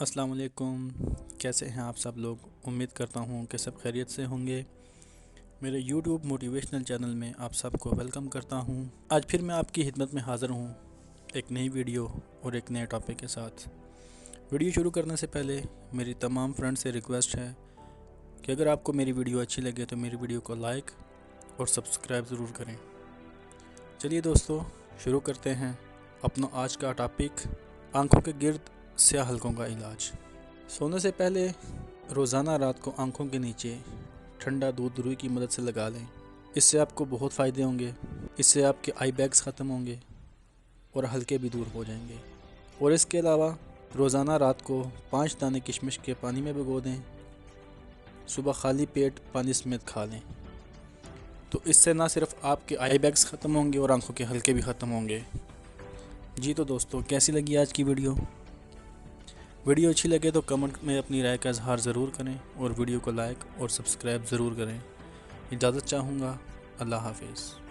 अस्सलाम वालेकुम। कैसे हैं आप सब लोग? उम्मीद करता हूँ कि सब खैरियत से होंगे। मेरे यूट्यूब मोटिवेशनल चैनल में आप सबको वेलकम करता हूँ। आज फिर मैं आपकी खिदमत में हाज़िर हूँ एक नई वीडियो और एक नए टॉपिक के साथ। वीडियो शुरू करने से पहले मेरी तमाम फ्रेंड्स से रिक्वेस्ट है कि अगर आपको मेरी वीडियो अच्छी लगे तो मेरी वीडियो को लाइक और सब्सक्राइब ज़रूर करें। चलिए दोस्तों, शुरू करते हैं अपना आज का टॉपिक, आँखों के गिर्द स्याह हलकों का इलाज। सोने से पहले रोज़ाना रात को आँखों के नीचे ठंडा दूध रुई की मदद से लगा लें। इससे आपको बहुत फ़ायदे होंगे। इससे आपके आई बैग्स ख़त्म होंगे और हल्के भी दूर हो जाएंगे। और इसके अलावा रोज़ाना रात को 5 दाने किशमिश के पानी में भिगो दें। सुबह खाली पेट पानी समेत खा लें। तो इससे ना सिर्फ आपके आई बैग्स ख़त्म होंगे और आँखों के हल्के भी ख़त्म होंगे। जी तो दोस्तों, कैसी लगी आज की वीडियो अच्छी लगे तो कमेंट में अपनी राय का इजहार ज़रूर करें और वीडियो को लाइक और सब्सक्राइब ज़रूर करें। इजाज़त चाहूँगा। अल्लाह हाफिज़।